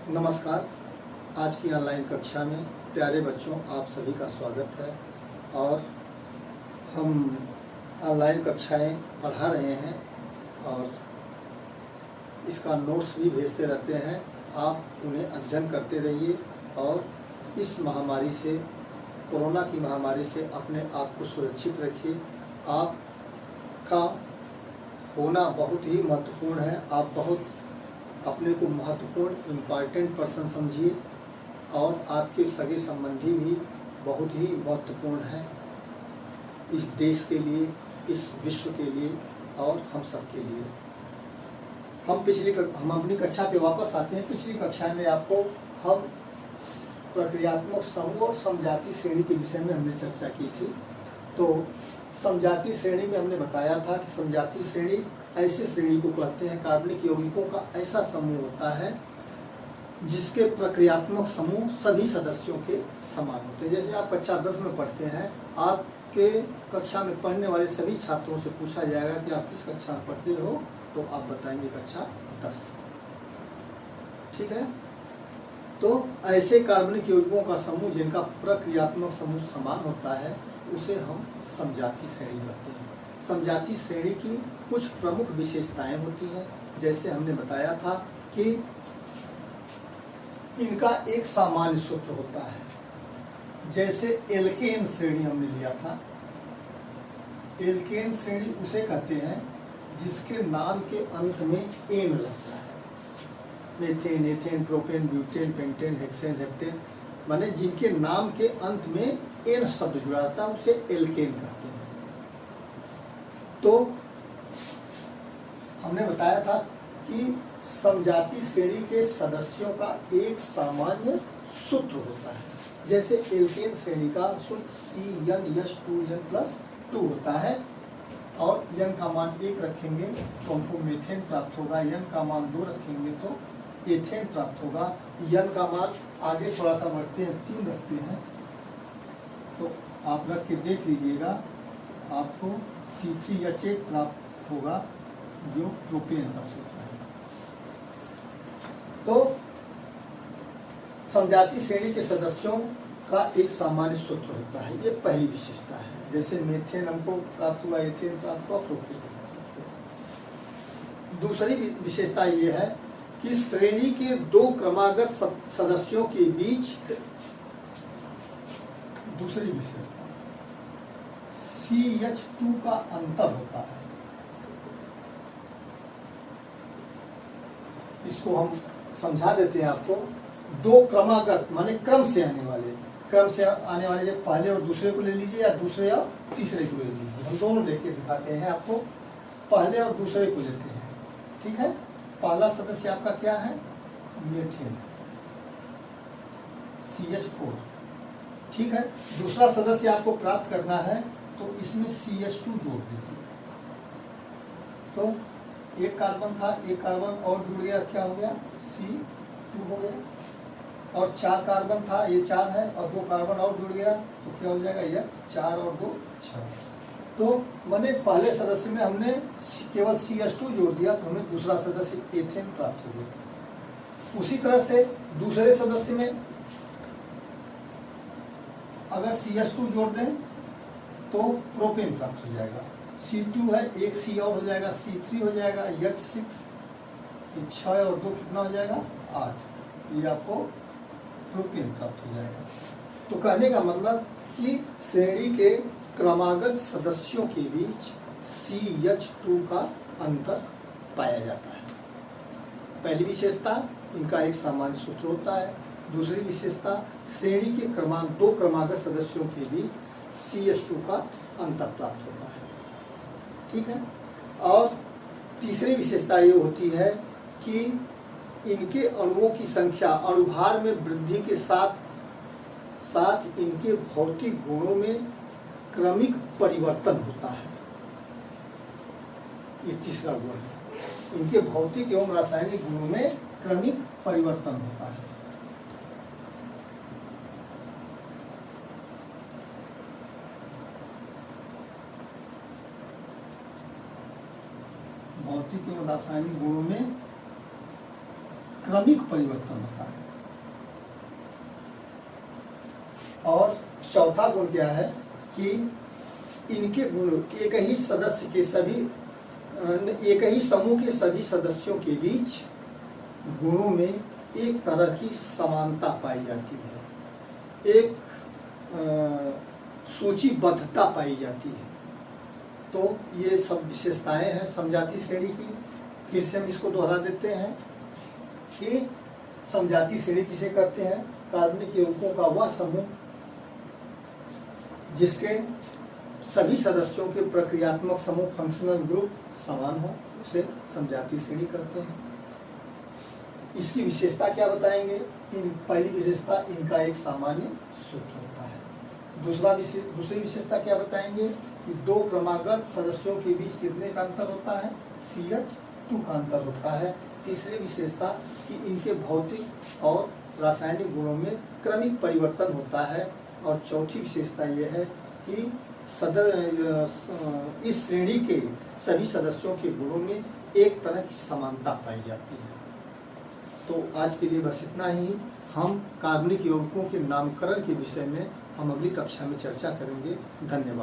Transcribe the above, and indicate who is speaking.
Speaker 1: नमस्कार। आज की ऑनलाइन कक्षा में प्यारे बच्चों आप सभी का स्वागत है और हम ऑनलाइन कक्षाएं पढ़ा रहे हैं और इसका नोट्स भी भेजते रहते हैं। आप उन्हें अध्ययन करते रहिए और इस महामारी से, कोरोना की महामारी से अपने आप को सुरक्षित रखिए। आपका होना बहुत ही महत्वपूर्ण है। आप बहुत अपने को महत्वपूर्ण इम्पॉर्टेंट पर्सन समझिए और आपके सगे संबंधी भी बहुत ही महत्वपूर्ण हैं इस देश के लिए, इस विश्व के लिए और हम सब के लिए। हम अपनी कक्षा पे वापस आते हैं। पिछली कक्षा में आपको हम प्रक्रियात्मक समूह और समजाति श्रेणी के विषय में हमने चर्चा की थी। तो समजाति श्रेणी में हमने बताया था कि समजाति श्रेणी ऐसे श्रेणी को कहते हैं, कार्बनिक यौगिकों का ऐसा समूह होता है जिसके प्रक्रियात्मक समूह सभी सदस्यों के समान होते हैं। जैसे आप कक्षा 10 में पढ़ते हैं, आपके कक्षा में पढ़ने वाले सभी छात्रों से पूछा जाएगा कि आप किस कक्षा में पढ़ते हो, तो आप बताएंगे कक्षा 10। ठीक है। तो ऐसे कार्बनिक यौगिकों का समूह जिनका प्रक्रियात्मक समूह समान होता है उसे हम समजाति श्रेणी कहते हैं। समजाति श्रेणी की कुछ प्रमुख विशेषताएं होती हैं। जैसे हमने बताया था कि इनका एक सामान्य सूत्र होता है। जैसे एल्केन श्रेणी हमने लिया था। एल्केन श्रेणी उसे कहते हैं जिसके नाम के अंत में एन लगता है। Methane, ethane, propane, butane, pentane, hexane, heptane, माने जिनके नाम के अंत में एन शब्द जुड़ा रहता है उसे एल्केन कहते हैं। तो हमने बताया था कि समजाति श्रेणी के सदस्यों का एक सामान्य सूत्र होता है। जैसे एल्केन श्रेणी का सूत्र CnH2n+2 होता है और n का मान 1 रखेंगे तो हमको मेथेन प्राप्त होगा, n का मान 2 रखेंगे तो एथेन प्राप्त होगा, n का मान आगे थोड़ा सा बढ़ते हैं 3 रखते हैं तो आप रख के देख लीजिएगा, आपको C3H8 प्राप्त होगा जो प्रोपेन का सूत्र है। तो समजाति श्रेणी के सदस्यों का एक सामान्य सूत्र होता है, ये पहली विशेषता है। जैसे मेथेन हमको प्राप्त हुआ, एथेन प्राप्त हुआ, प्रोपेन प्राप्त हुआ। दूसरी विशेषता ये है कि श्रेणी के दो क्रमागत सदस्यों के बीच दूसरी विशेषता CH2 का अंतर होता है। इसको हम समझा देते हैं आपको। दो क्रमागत माने क्रम से आने वाले जब पहले और दूसरे को ले लीजिए या दूसरे और तीसरे को ले लीजिए। हम दोनों लेके दिखाते हैं आपको। पहले और दूसरे को लेते हैं, ठीक है। पहला सदस्य आपका क्या है? मेथेन, CH4, ठीक है। दूसरा सदस्य आपको प्राप्त करना है तो इसमें CH2 जोड़ दीजिए। तो एक कार्बन था, एक कार्बन और जुड़ गया, क्या हो गया? C2 हो गया। और 4 कार्बन था, ये 4 है और 2 कार्बन और जुड़ गया तो क्या हो जाएगा? यह 4 और 2 6। तो मैंने पहले सदस्य में हमने केवल CH2 जोड़ दिया तो हमें दूसरा सदस्य एथेन प्राप्त हो गया। उसी तरह से दूसरे सदस्य में अगर CH2 जोड़ दें तो प्रोपेन प्राप्त हो जाएगा। C2 है, एक C और हो जाएगा, C3 हो जाएगा, H6, 6 और 2 कितना हो जाएगा? 8। ये आपको प्रोपेन प्राप्त हो जाएगा। तो कहने का मतलब कि श्रेणी के क्रमागत सदस्यों के बीच CH2 का अंतर पाया जाता है। पहली विशेषता, इनका एक सामान्य सूत्र होता है। दूसरी विशेषता, श्रेणी के दो क्रमागत सदस्यों के बीच CH2 का अंतर प्राप्त होता है, ठीक है। और तीसरी विशेषता ये होती है कि इनके अणुओं की संख्या अणुभार में वृद्धि के साथ साथ इनके भौतिक गुणों में क्रमिक परिवर्तन होता है। ये तीसरा गुण है, इनके भौतिक एवं रासायनिक गुणों में क्रमिक परिवर्तन होता है। भौतिक एवं रासायनिक गुणों में क्रमिक परिवर्तन होता है। और चौथा गुण क्या है कि इनके गुण एक ही सदस्य के सभी एक ही समूह के सभी सदस्यों के बीच गुणों में एक तरह की समानता पाई जाती है, एक सूचीबद्धता पाई जाती है। तो ये सब विशेषताएं हैं समजातीय श्रेणी की। फिर से हम इसको दोहरा देते हैं कि समजातीय श्रेणी किसे कहते हैं? कार्बनिक यौगिकों का वह समूह जिसके सभी सदस्यों के प्रक्रियात्मक समूह फंक्शनल ग्रुप समान हो, उसे समजातीय श्रेणी कहते हैं। इसकी विशेषता क्या बताएंगे? पहली विशेषता, इनका एक सामान्य सूत्र होता है। दूसरी विशेषता क्या बताएंगे कि दो क्रमागत सदस्यों के बीच कितने का अंतर होता है? CH2 का अंतर होता है। तीसरी विशेषता कि इनके भौतिक और रासायनिक गुणों में क्रमिक परिवर्तन होता है। और चौथी विशेषता यह है कि इस श्रेणी के सभी सदस्यों के गुणों में एक तरह की समानता पाई जाती है। तो आज के लिए बस इतना ही। हम कार्बनिक यौगिकों के नामकरण के विषय में हम अगली कक्षा में चर्चा करेंगे। धन्यवाद।